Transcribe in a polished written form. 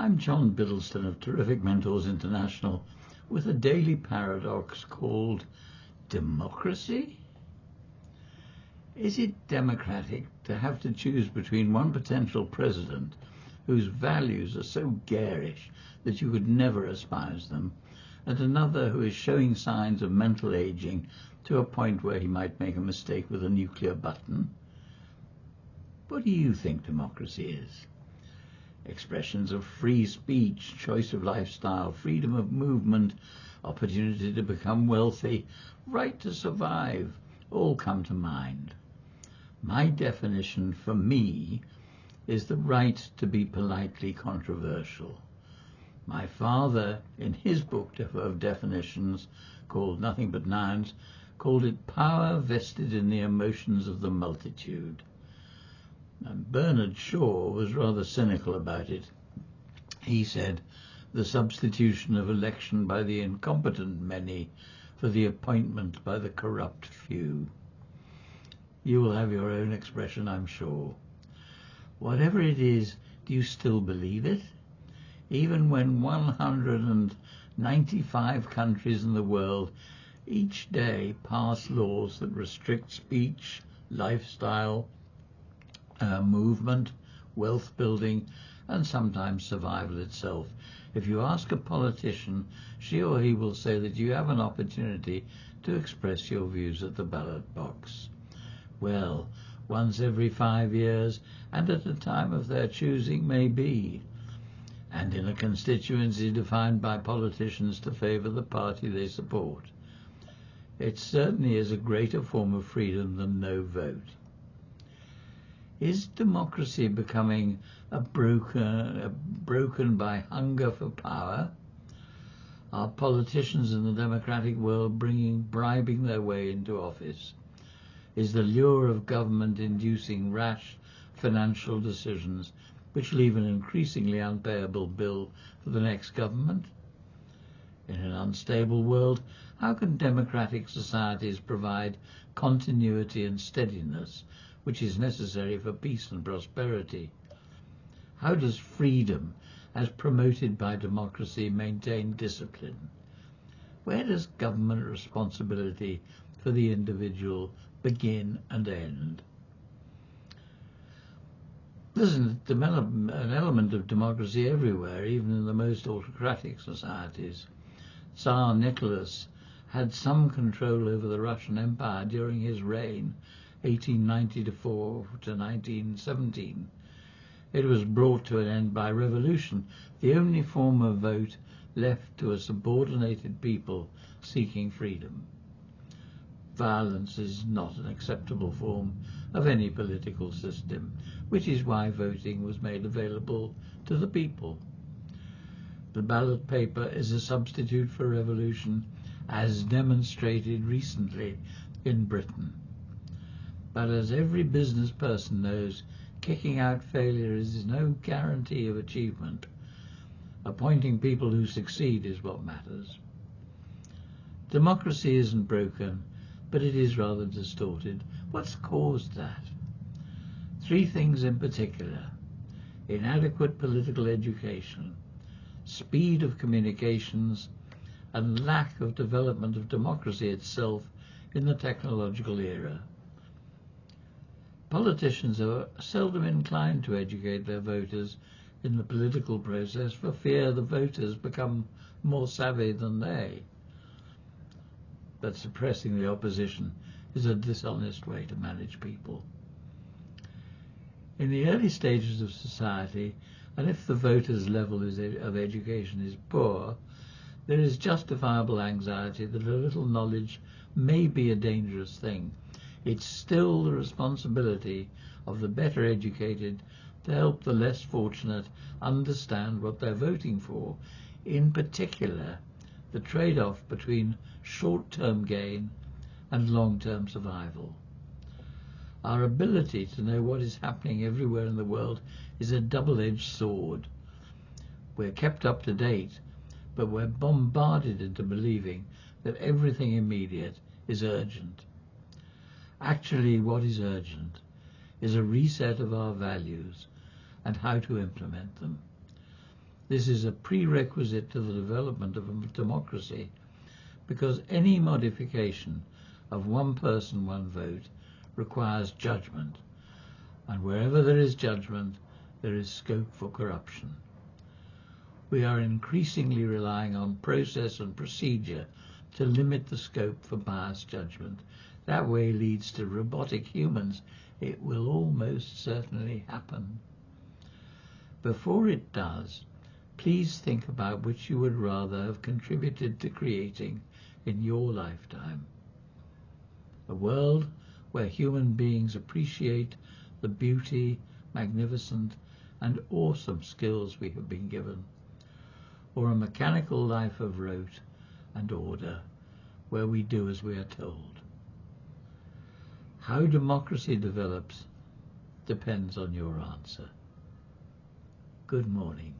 I'm John Biddleston of Terrific Mentors International with a daily paradox called democracy? Is it democratic to have to choose between one potential president whose values are so garish that you could never espouse them, and another who is showing signs of mental aging to a point where he might make a mistake with a nuclear button? What do you think democracy is? Expressions of free speech, choice of lifestyle, freedom of movement, opportunity to become wealthy, right to survive, all come to mind. My definition for me is the right to be politely controversial. My father, in his book of definitions, called Nothing But Nouns, called it power vested in the emotions of the multitude. And Bernard Shaw was rather cynical about it. He said, the substitution of election by the incompetent many for the appointment by the corrupt few. You will have your own expression, I'm sure. Whatever it is, do you still believe it? Even when 195 countries in the world each day pass laws that restrict speech, lifestyle, movement, wealth building, and sometimes survival itself. If you ask a politician, she or he will say that you have an opportunity to express your views at the ballot box. Well, once every 5 years, and at a time of their choosing may be, and in a constituency defined by politicians to favour the party they support. It certainly is a greater form of freedom than no vote. Is democracy becoming broken by hunger for power? Are politicians in the democratic world bribing their way into office? Is the lure of government inducing rash financial decisions which leave an increasingly unpayable bill for the next government? In an unstable world, how can democratic societies provide continuity and steadiness, which is necessary for peace and prosperity? How does freedom, as promoted by democracy, maintain discipline? Where does government responsibility for the individual begin and end? There's an element of democracy everywhere, even in the most autocratic societies. Tsar Nicholas had some control over the Russian Empire during his reign, 1894 to 1917. It was brought to an end by revolution, the only form of vote left to a subordinated people seeking freedom. Violence is not an acceptable form of any political system, which is why voting was made available to the people. The ballot paper is a substitute for revolution, as demonstrated recently in Britain. But as every business person knows, kicking out failure is no guarantee of achievement. Appointing people who succeed is what matters. Democracy isn't broken, but it is rather distorted. What's caused that? 3 things in particular: inadequate political education, speed of communications, and lack of development of democracy itself in the technological era. Politicians are seldom inclined to educate their voters in the political process for fear the voters become more savvy than they. But suppressing the opposition is a dishonest way to manage people. In the early stages of society, and if the voters' level of education is poor, there is justifiable anxiety that a little knowledge may be a dangerous thing. It's still the responsibility of the better educated to help the less fortunate understand what they're voting for, in particular the trade-off between short-term gain and long-term survival. Our ability to know what is happening everywhere in the world is a double-edged sword. We're kept up to date, but we're bombarded into believing that everything immediate is urgent. Actually, what is urgent is a reset of our values and how to implement them. This is a prerequisite to the development of a democracy, because any modification of one person, one vote requires judgment, and wherever there is judgment, there is scope for corruption. We are increasingly relying on process and procedure to limit the scope for biased judgment. That way leads to robotic humans. It will almost certainly happen. Before it does, please think about which you would rather have contributed to creating in your lifetime. A world where human beings appreciate the beauty, magnificent, and awesome skills we have been given, or a mechanical life of rote and order where we do as we are told. How democracy develops depends on your answer. Good morning.